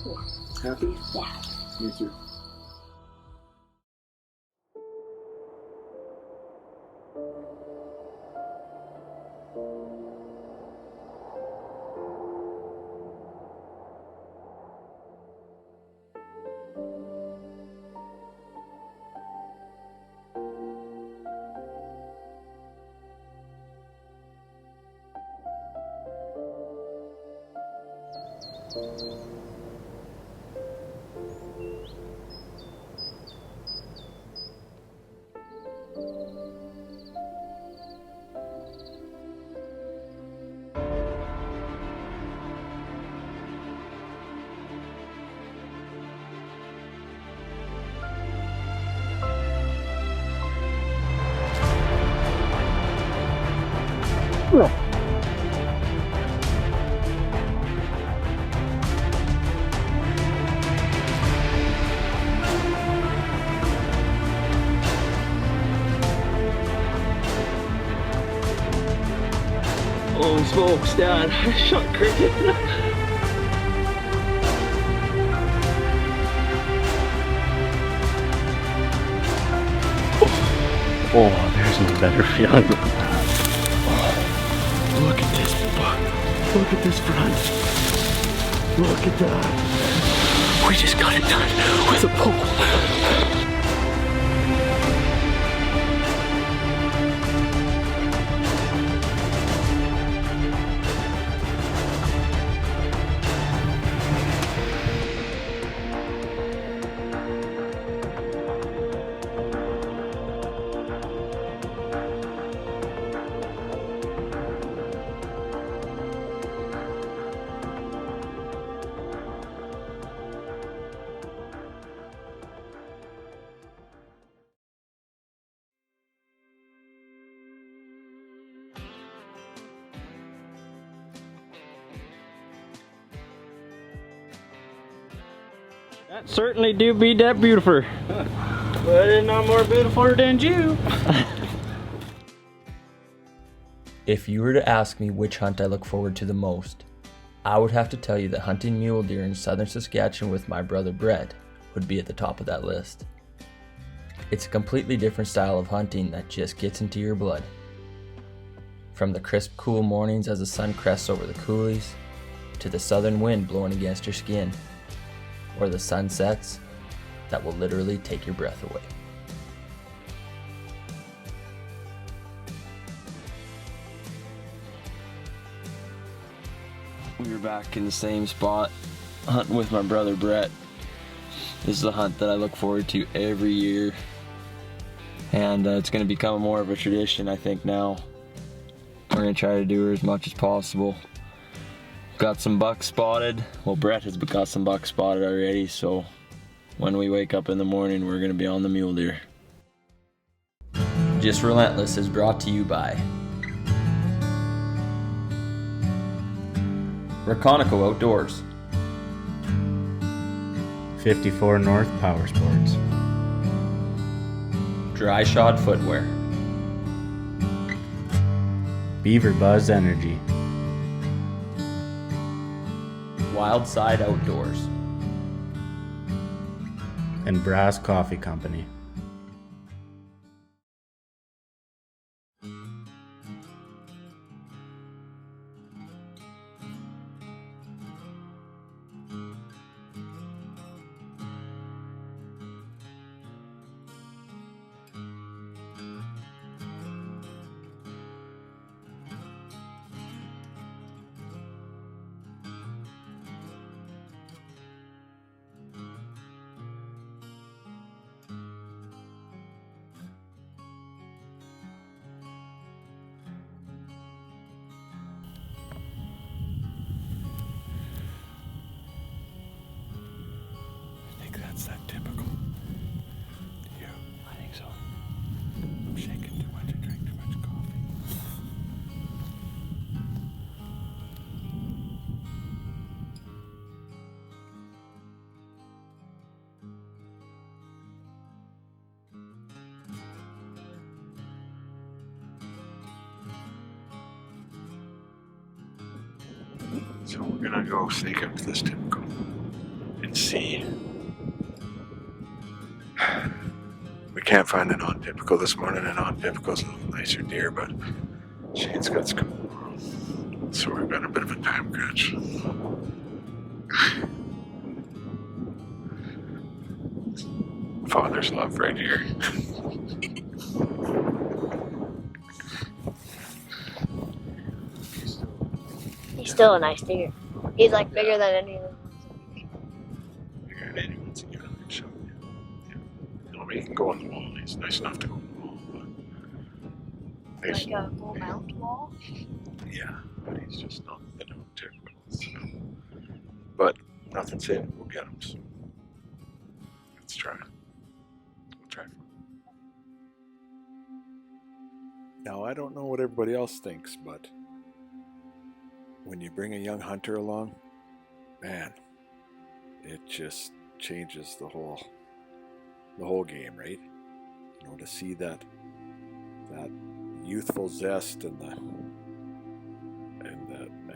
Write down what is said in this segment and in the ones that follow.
Yeah. Happy? Yeah. Me too. Holy smokes, Dad, I shot cricket. Oh, there's no better feeling than that. Oh, look at this buck. Look at this front. Look at that. We just got it done with a pole. That certainly do be that beautiful. But it's not more beautiful than you. If you were to ask me which hunt I look forward to the most, I would have to tell you that hunting mule deer in southern Saskatchewan with my brother Brett would be at the top of that list. It's a completely different style of hunting that just gets into your blood. From the crisp, cool mornings as the sun crests over the coulees, to the southern wind blowing against your skin, or the sunsets that will literally take your breath away. We're back in the same spot, hunting with my brother Brett. This is a hunt that I look forward to every year, and it's going to become more of a tradition, I think, now. We're going to try to do her as much as possible. Got some bucks spotted. Well, Brett has got some bucks spotted already, so when we wake up in the morning, we're going to be on the mule deer. Just Relentless is brought to you by Reconico Outdoors, 54 North Power Sports, Dry Shod Footwear, Beaver Buzz Energy, Wild Side Outdoors, and Brass Coffee Company. I think that's that typical. Yeah, I think so. I'm shaking too much. I drank too much coffee. So we're gonna go snake up to this typical see. We can't find an on-typical this morning. An on-typical's a little nicer deer, but Shane's got school tomorrow. So we've got a bit of a time crunch. Father's love right here. He's still a nice deer. He's like bigger than any of them. Bigger than anyone's in your life, so yeah. You know, he can go on the wall. He's nice enough to go on the wall, but Like a full mount wall. yeah, but he's just not the typical. So. But nothing saying we'll get him. So let's try. We'll try. Now I don't know what everybody else thinks, but when you bring a young hunter along, man, it just changes the whole game, right? You know, to see that youthful zest and the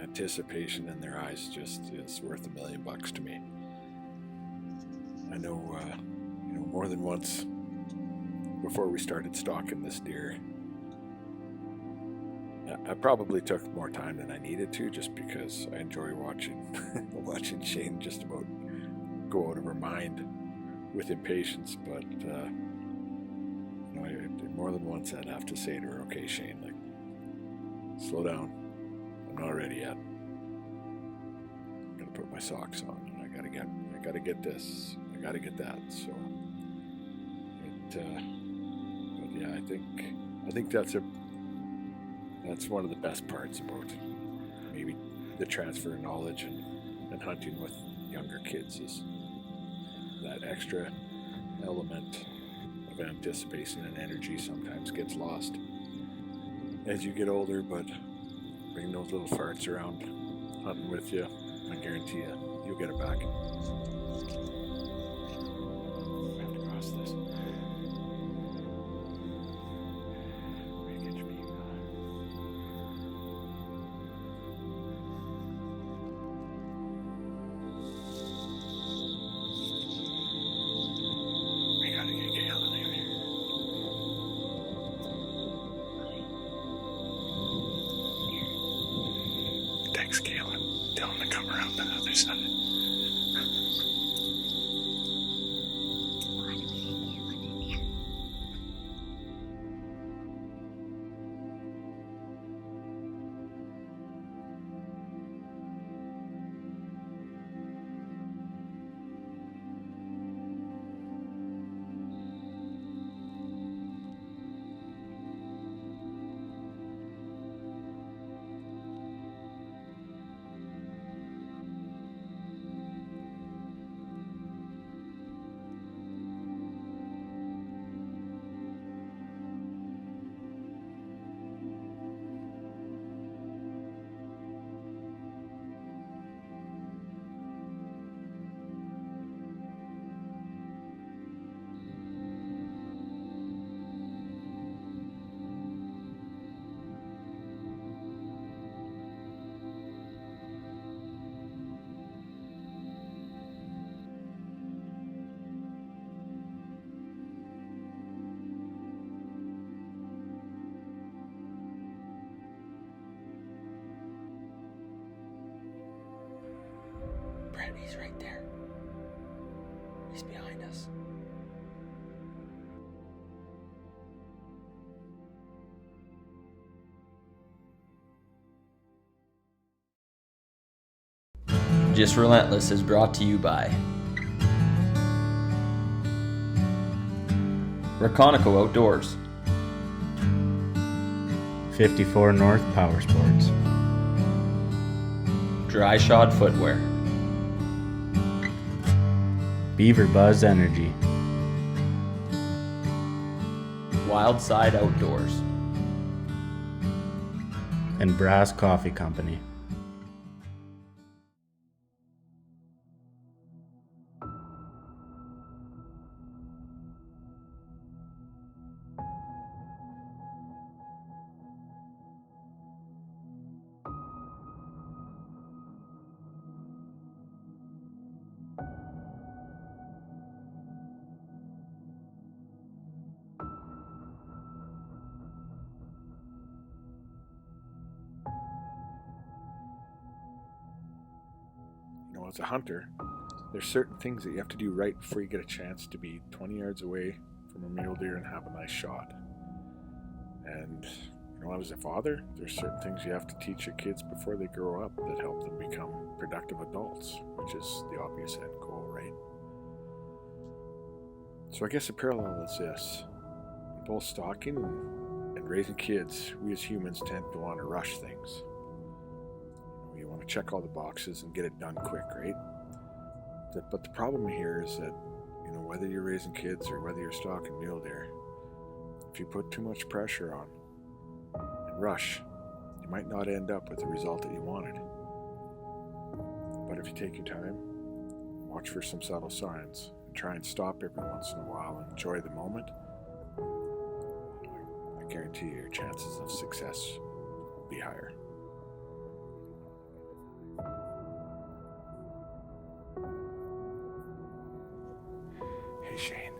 anticipation in their eyes just is worth $1 million to me. I know, more than once before we started stalking this deer, I probably took more time than I needed to, just because I enjoy watching Shane just about go out of her mind with impatience. But more than once I'd have to say to her, "Okay, Shane, like, slow down. I'm not ready yet. I'm gonna put my socks on, and I gotta get this. I gotta get that." So, but yeah, I think that's one of the best parts about maybe the transfer of knowledge and hunting with younger kids, is that extra element of anticipation and energy sometimes gets lost as you get older, but bring those little farts around hunting with you, I guarantee you'll get it back. We have to cross this. Thanks, Galen. Tell him to come around the other side. Brett, he's right there. He's behind us. Just Relentless is brought to you by Reconico Outdoors, 54 North Power Sports, Dry Shod Footwear, Beaver Buzz Energy, Wild Side Outdoors, and Brass Coffee Company. as a hunter, there's certain things that you have to do right before you get a chance to be 20 yards away from a mule deer and have a nice shot. And as a father, there's certain things you have to teach your kids before they grow up that help them become productive adults, which is the obvious end goal, right? So I guess a parallel is this. In both stalking and raising kids, we as humans tend to want to rush things. You want to check all the boxes and get it done quick, right? But the problem here is that, whether you're raising kids or whether you're stalking mule deer, if you put too much pressure on and rush, you might not end up with the result that you wanted. But if you take your time, watch for some subtle signs, and try and stop every once in a while and enjoy the moment, I guarantee you your chances of success will be higher. Hey Shane,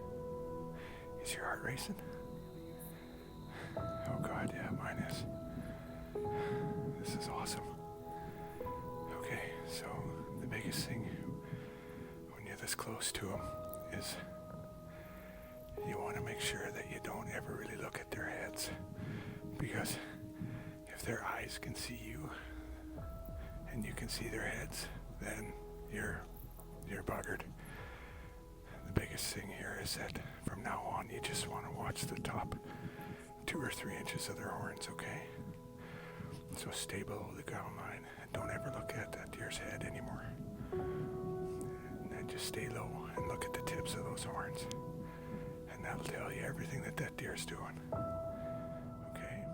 is your heart racing? Oh God, yeah, mine is. This is awesome. Okay, so the biggest thing when you're this close to them is you want to make sure that you don't ever really look at their heads, because if their eyes can see you and you can see their heads, then you're buggered. The biggest thing here is that from now on you just want to watch the top 2 or 3 inches of their horns, okay? So stay below the ground line and don't ever look at that deer's head anymore. And then just stay low and look at the tips of those horns. And that'll tell you everything that deer's doing. Okay?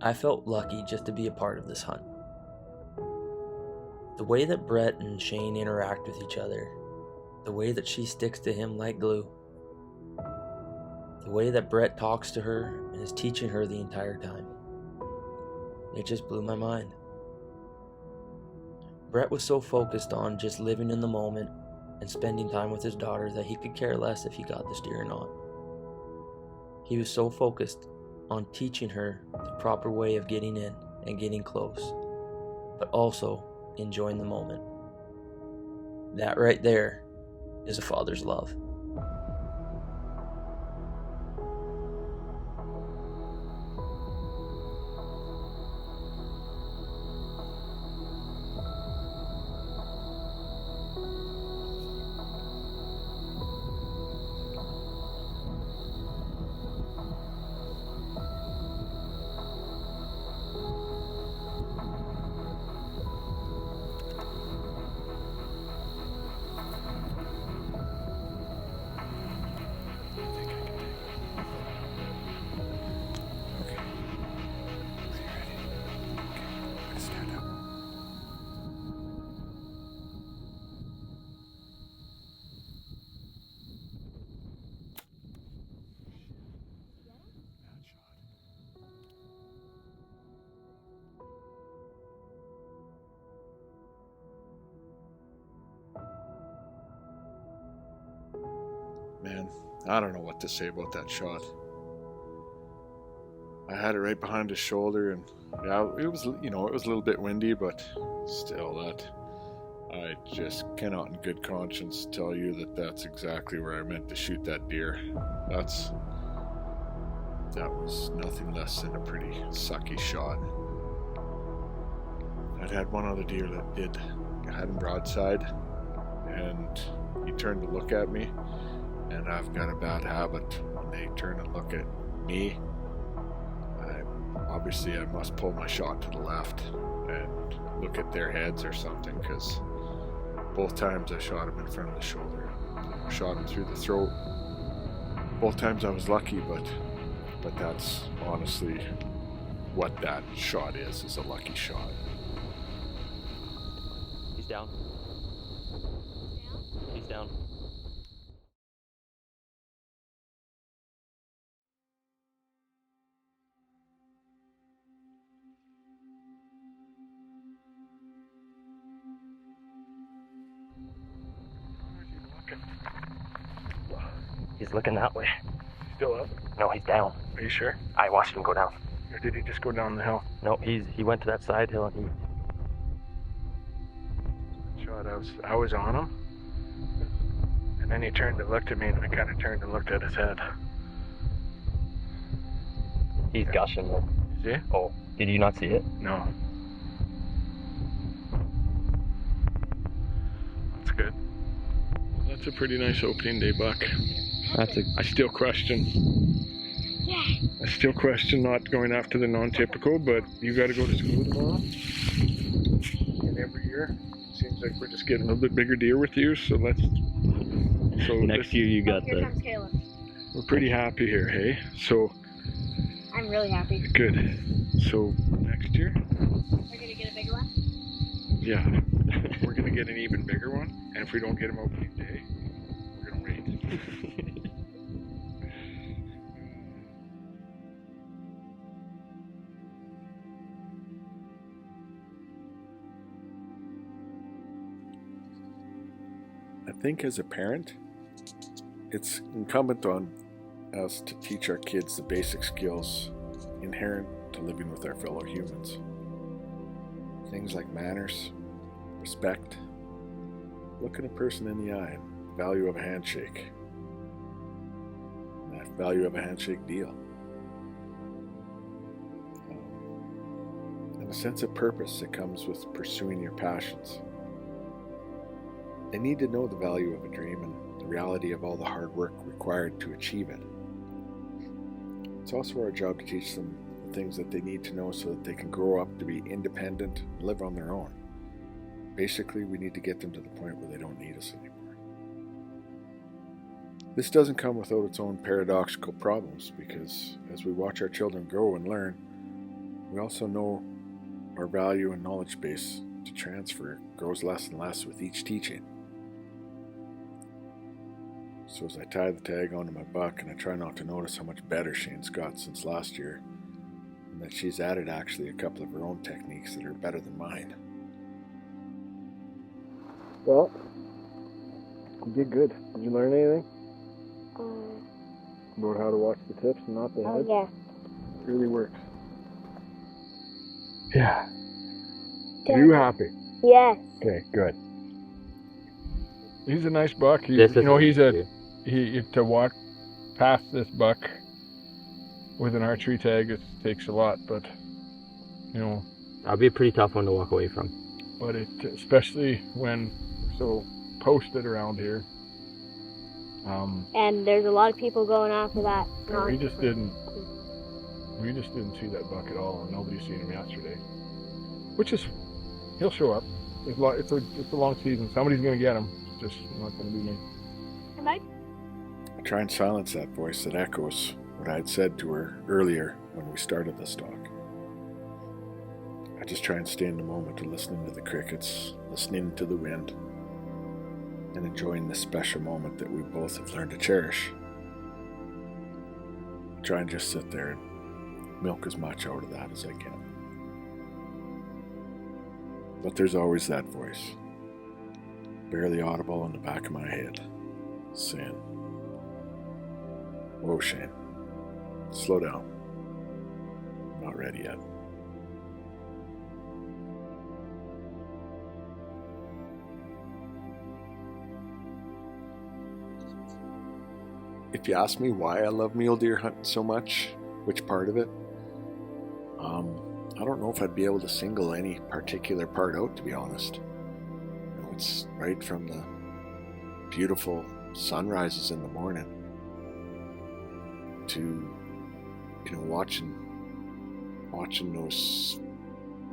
I felt lucky just to be a part of this hunt. The way that Brett and Shane interact with each other, the way that she sticks to him like glue, the way that Brett talks to her and is teaching her the entire time, it just blew my mind. Brett was so focused on just living in the moment and spending time with his daughter that he could care less if he got this deer or not. He was so focused on teaching her the proper way of getting in and getting close, but also enjoying the moment. That right there is a father's love. Man, I don't know what to say about that shot. I had it right behind his shoulder, and yeah, it was a little bit windy, but still, I just cannot in good conscience tell you that that's exactly where I meant to shoot that deer. That was nothing less than a pretty sucky shot. I'd had one other deer that had him broadside, and he turned to look at me, and I've got a bad habit when they turn and look at me. Obviously I must pull my shot to the left and look at their heads or something, because both times I shot him in front of the shoulder, shot him through the throat. Both times I was lucky, but that's honestly what that shot is a lucky shot. He's down. He's down. He's looking that way. Still up? No, he's down. Are you sure? I watched him go down. Or did he just go down the hill? No, he went to that side hill and Shot, I was on him. And then he turned and looked at me, and I kind of turned and looked at his head. he's gushing. Is he? Oh, did you not see it? No. That's good. That's a pretty nice opening day buck. I still question. I still question not going after the non-typical, but you got to go to school tomorrow. And every year, seems like we're just getting a little bit bigger deer with you. So let's. So Next year you got Here the. comes Caleb. We're pretty happy here, hey? So I'm really happy. good. So next year, We're gonna get a bigger one. yeah, we're gonna get an even bigger one. And if we don't get him opening day, we're gonna wait. I think as a parent, it's incumbent on us to teach our kids the basic skills inherent to living with our fellow humans. Things like manners, respect, looking a person in the eye, and value of a handshake, and that value of a handshake deal. And a sense of purpose that comes with pursuing your passions. They need to know the value of a dream and the reality of all the hard work required to achieve it. It's also our job to teach them the things that they need to know so that they can grow up to be independent and live on their own. Basically, we need to get them to the point where they don't need us anymore. This doesn't come without its own paradoxical problems, because as we watch our children grow and learn, we also know our value and knowledge base to transfer grows less and less with each teaching. So as I tie the tag onto my buck and I try not to notice how much better Shane's got since last year, and that she's added actually a couple of her own techniques that are better than mine. Well, you did good. Did you learn anything about how to watch the tips and not the head? Yeah. It really works. Yeah. Are you happy? Yes. Okay, good. He's a nice buck. This is He to walk past this buck with an archery tag, it takes a lot, but That'll be a pretty tough one to walk away from. But it, especially when we're so posted around here. And there's a lot of people going after that. We just didn't see that buck at all, and nobody's seen him yesterday. Which is, he'll show up. It's a long season. Somebody's gonna get him. It's just not gonna be me. Am I? I try and silence that voice that echoes what I had said to her earlier when we started this talk. I just try and stay in the moment of listening to the crickets, listening to the wind, and enjoying this special moment that we both have learned to cherish. I try and just sit there and milk as much out of that as I can. But there's always that voice, barely audible in the back of my head, saying, "Whoa, Shane, slow down. I'm not ready yet." If you ask me why I love mule deer hunting so much, which part of it, I don't know if I'd be able to single any particular part out, to be honest. It's right from the beautiful sunrises in the morning to, watching those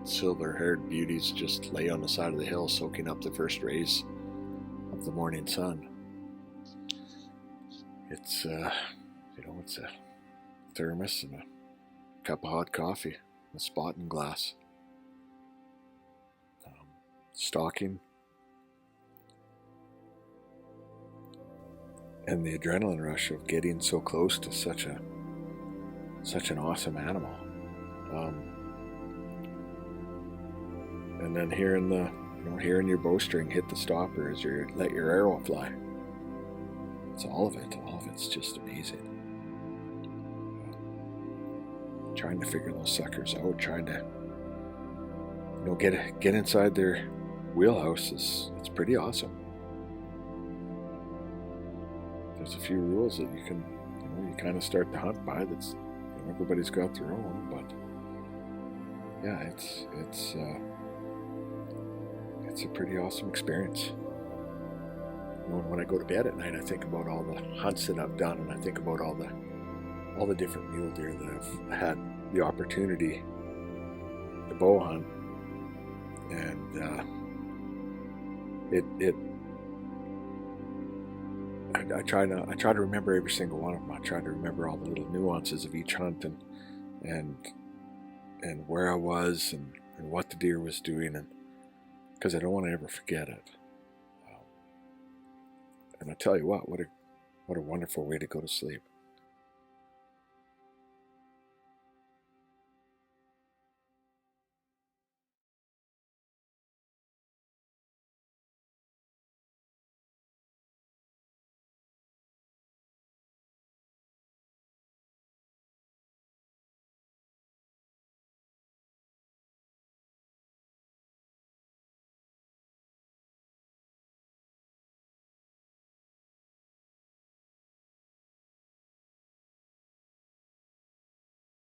silver-haired beauties just lay on the side of the hill, soaking up the first rays of the morning sun. It's it's a thermos and a cup of hot coffee, a spotting glass, stalking, and the adrenaline rush of getting so close to such an awesome animal, and then hearing your bowstring hit the stopper as you let your arrow fly. it's all of it. All of it's just amazing. Trying to figure those suckers out, trying to, get inside their wheelhouse it's pretty awesome. There's a few rules that you can, you kind of start to hunt by. That's, everybody's got their own, but yeah, it's a pretty awesome experience. When I go to bed at night, I think about all the hunts that I've done, and I think about all the different mule deer that I've had the opportunity to bow hunt, and I try to remember every single one of them. I try to remember all the little nuances of each hunt, and where I was, and what the deer was doing, and because I don't want to ever forget it. And I tell you what a wonderful way to go to sleep.